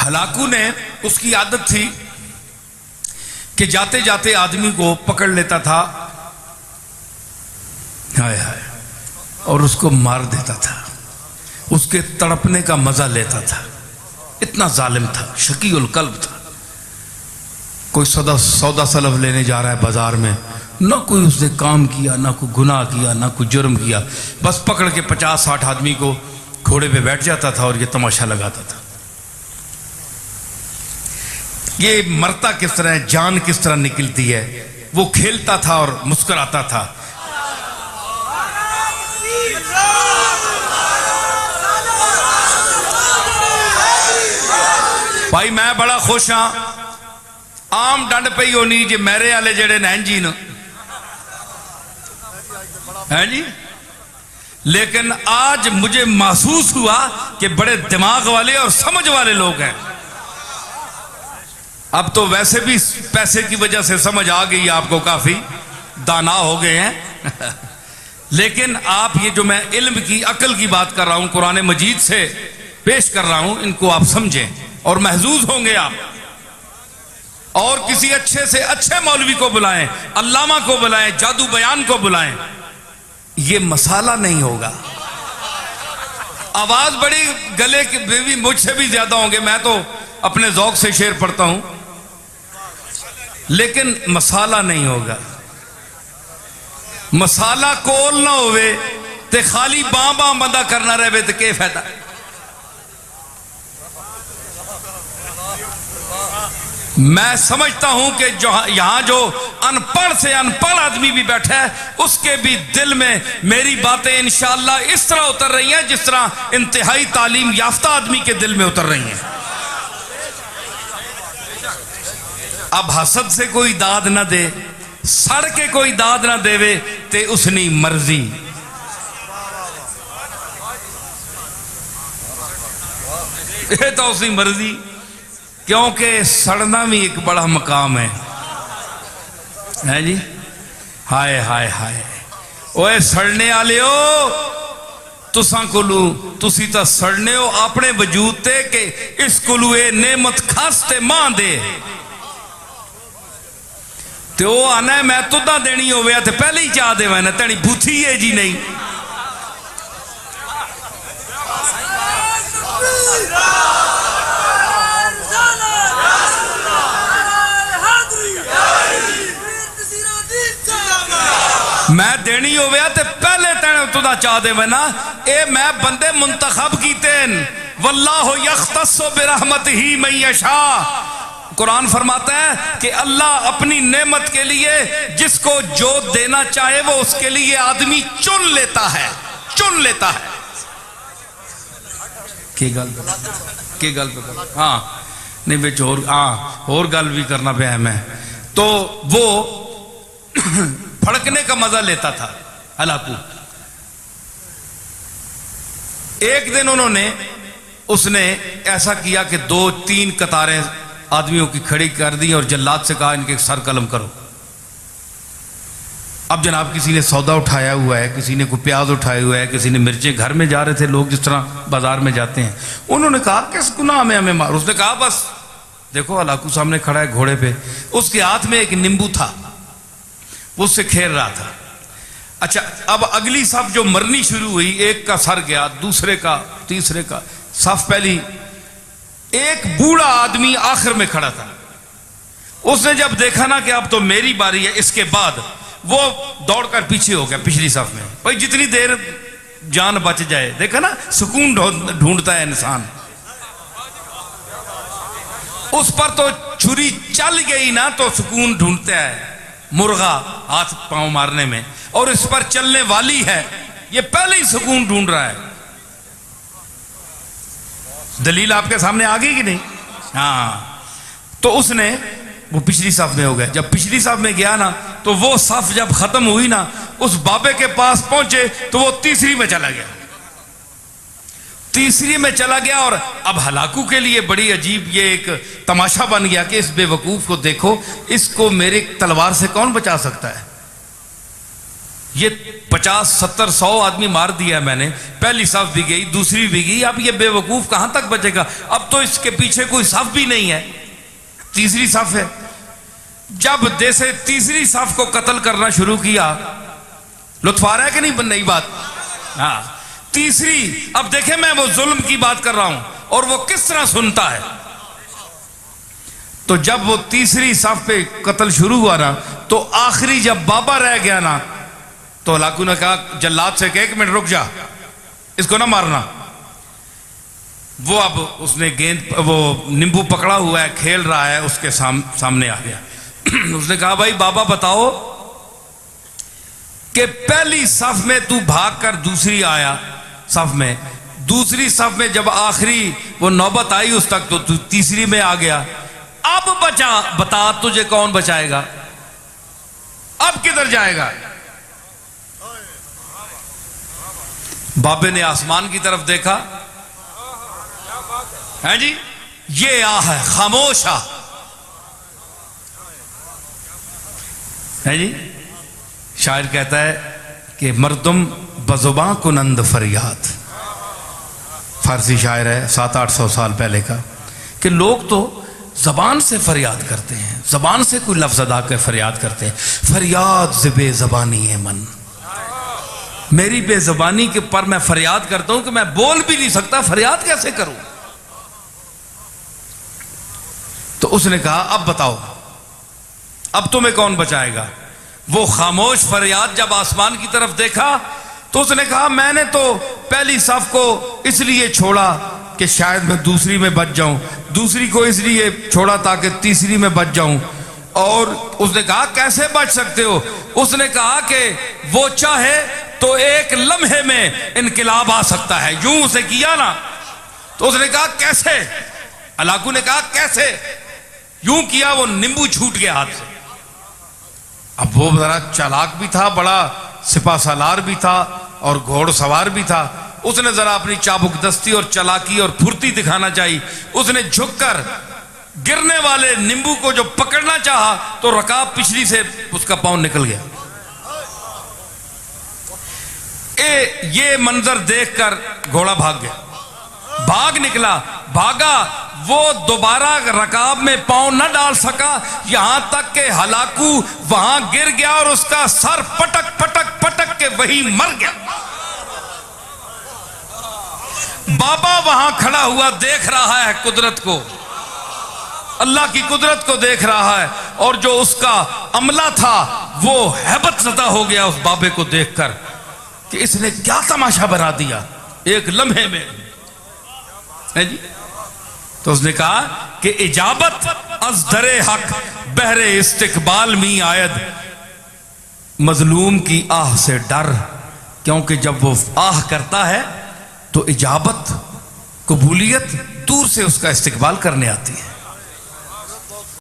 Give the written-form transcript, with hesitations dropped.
Hulagu ने, उसकी आदत थी कि जाते जाते आदमी को पकड़ लेता था, हाय हाय, और उसको मार देता था, उसके तड़पने का मजा लेता था। इतना जालिम था, शकीउल कल्ब था। कोई सौदा सलफ लेने जा रहा है बाजार में, ना कोई उसने काम किया, ना कोई गुनाह किया, ना कोई जुर्म किया, बस पकड़ के 50-60 आदमी को घोड़े पे बैठ जाता था और ये तमाशा लगाता था। ये मरता किस तरह है, जान किस तरह निकलती है, वो खेलता था और मुस्कुराता था। भाई मैं बड़ा खुश हाँ, आम डंड पई होनी जी मेरे वाले जेड़े नैन जी न है जी, लेकिन आज मुझे महसूस हुआ कि बड़े दिमाग वाले और समझ वाले लोग हैं। अब तो वैसे भी पैसे की वजह से समझ आ गई, आपको काफी दाना हो गए हैं लेकिन आप ये जो मैं इल्म की, अकल की बात कर रहा हूं, कुरान मजीद से पेश कर रहा हूं, इनको आप समझें और महजूज होंगे आप। और किसी अच्छे से अच्छे मौलवी को बुलाएं, अल्लामा को बुलाएं, जादू बयान को बुलाएं, ये मसाला नहीं होगा। आवाज बड़ी गले की भी मुझसे भी ज्यादा होंगे, मैं तो अपने जौक से शेर पढ़ता हूं, लेकिन मसाला नहीं होगा। मसाला कोल ना होवे ते खाली बां बां बंदा करना रहे तो क्या फायदा। मैं समझता हूं कि जो यहां जो अनपढ़ से अनपढ़ आदमी भी बैठा है, उसके भी दिल में मेरी बातें इंशाअल्लाह इस तरह उतर रही हैं जिस तरह इंतहाई तालीम याफ्ता आदमी के दिल में उतर रही हैं। अब हसद से कोई दाद ना दे, सड़ के कोई दाद ना देवे ते उसनी मर्जी। ये तो उसकी मर्जी, क्योंकि सड़ना भी एक बड़ा मकाम है जी। हाय हाय हाय, ओए सड़ने वाले हो, तुसा कोलू तुसी तो सड़ने हो अपने वजूद ते के इस कोलू ए नेमत खासते मां दे ते वो आना है मैं तुदा देनी होवे ते पहले ही चाह देवा ना, तेनी बूथी है जी नहीं। मैं देनी होवे ते पहले तेने तुदा चाह देवे ना। ए मैं बंदे मुंतखब कीते, वल्लाहु यख्तस्सु बिरहमतिही मन यशा। कुरान फरमाता है कि अल्लाह अपनी नेमत के लिए जिसको जो देना चाहे वो उसके लिए आदमी चुन लेता है, चुन लेता है। के गल पे हाँ नहीं बिच और हाँ और गल भी करना पे है मैं तो वो फड़कने का मजा लेता था हलाकू। एक दिन उसने ऐसा किया कि 2-3 कतारें आदमियों की खड़ी कर दी और जल्लाद से कहा इनके सर कलम करो। अब जनाब किसी ने सौदा उठाया हुआ है, किसी ने कोई प्याज उठाया हुआ है, किसी ने मिर्चें, घर में जा रहे थे लोग जिस तरह बाजार में जाते हैं। उन्होंने कहा किस गुनाह में हमें मार। उसने कहा बस देखो हलाकू सामने खड़ा है घोड़े पे, उसके हाथ में एक नींबू था, वो उससे खेल रहा था। अच्छा अब अगली सफ जो मरनी शुरू हुई, एक का सर गया, दूसरे का, तीसरे का। सफ पहली, एक बूढ़ा आदमी आखिर में खड़ा था। उसने जब देखा ना कि अब तो मेरी बारी है, इसके बाद वो दौड़कर पीछे हो गया पिछली सफ में। भाई जितनी देर जान बच जाए, देखा ना सुकून ढूंढता है इंसान। उस पर तो छुरी चल गई ना तो सुकून ढूंढता है मुर्गा हाथ पांव मारने में, और इस पर चलने वाली है, ये पहले ही सुकून ढूंढ रहा है। दलील आपके सामने आ गई कि नहीं? हाँ, तो उसने वो पिछली साफ में हो गया। जब पिछली साफ में गया ना तो वो साफ जब खत्म हुई ना, उस बाबे के पास पहुंचे तो वो तीसरी में चला गया, तीसरी में चला गया। और अब हलाकू के लिए बड़ी अजीब ये एक तमाशा बन गया कि इस बेवकूफ को देखो, इसको मेरे तलवार से कौन बचा सकता है। ये 50 70 100 आदमी मार दिया मैंने, पहली सफ भी गई, दूसरी भी गई, अब ये बेवकूफ कहां तक बचेगा? अब तो इसके पीछे कोई सफ भी नहीं है, तीसरी सफ है। जब जैसे तीसरी सफ को कत्ल करना शुरू किया, लुत्फ आ रहा है कि नहीं नई बात? हाँ, तीसरी, अब देखे मैं वो जुल्म की बात कर रहा हूं और वो किस तरह सुनता है। तो जब वो तीसरी सफ पे कत्ल शुरू हुआ ना, तो आखिरी जब बाबा रह गया ना, तो हलाकू ने कहा जल्लाद से कह, 1 मिनट रुक जा, इसको ना मारना। वो अब उसने गेंद, वो नींबू पकड़ा हुआ है, खेल रहा है, उसके सामने आ गया। उसने कहा भाई बाबा बताओ कि पहली सफ में तू भागकर दूसरी आया सफ में, दूसरी सफ में जब आखिरी वो नौबत आई उस तक, तो तू तीसरी में आ गया, अब बता तुझे कौन बचाएगा? अब किधर जाएगा? बाबे ने आसमान की तरफ देखा, है जी, ये आ है खामोश आ, है जी। शायर कहता है कि मर्दुम बजुबां कुनंद फरियाद, फारसी शायर है 700-800 साल पहले का, कि लोग तो जबान से फरियाद करते हैं, जबान से कोई लफ्ज अदा कर फरियाद करते हैं। फरियाद से बेजबानी है मन, मेरी बेजबानी के पर मैं फरियाद करता हूं कि मैं बोल भी नहीं सकता, फरियाद कैसे करूं? तो उसने कहा अब बताओ, अब तुम्हें कौन बचाएगा? वो खामोश फरियाद जब आसमान की तरफ देखा, तो उसने कहा मैंने तो पहली सफ को इसलिए छोड़ा कि शायद मैं दूसरी में बच जाऊं, दूसरी को इसलिए छोड़ा ताकि तीसरी में बच जाऊं। और उसने कहा कैसे बच सकते हो? उसने कहा कि वो चाहे तो एक लम्हे में इनकिलाब आ सकता है, यूं उसे किया ना। तो उसने कहा कैसे? अलाकू ने कहा कैसे? यूं किया, वो नींबू छूट गया हाथ से। अब वो जरा चालाक भी था, बड़ा सिपा सालार भी था और घोड़सवार भी था, उसने जरा अपनी चाबुकदस्ती और चालाकी और फुर्ती दिखाना चाहिए। उसने झुककर गिरने वाले नींबू को जो पकड़ना चाहा, तो रकाब पिछली से उसका पांव निकल गया। ये मंजर देखकर घोड़ा भाग गया, भाग निकला, भागा, वो दोबारा रकाब में पांव न डाल सका, यहां तक के हलाकू वहां गिर गया और उसका सर पटक पटक पटक के वही मर गया। बाबा वहां खड़ा हुआ देख रहा है कुदरत को, अल्लाह की कुदरत को देख रहा है, और जो उसका अमला था वो हैबत ज़दा हो गया उस बाबे को देखकर कि इसने क्या तमाशा बना दिया एक लम्हे में, है जी। तो उसने कहा कि इजाबत अज दरे हक बहरे इस्तिकबाल मी आयद, मजलूम की आह से डर, क्योंकि जब वो आह करता है तो इजाबत, कबूलियत दूर से उसका इस्तिकबाल करने आती है।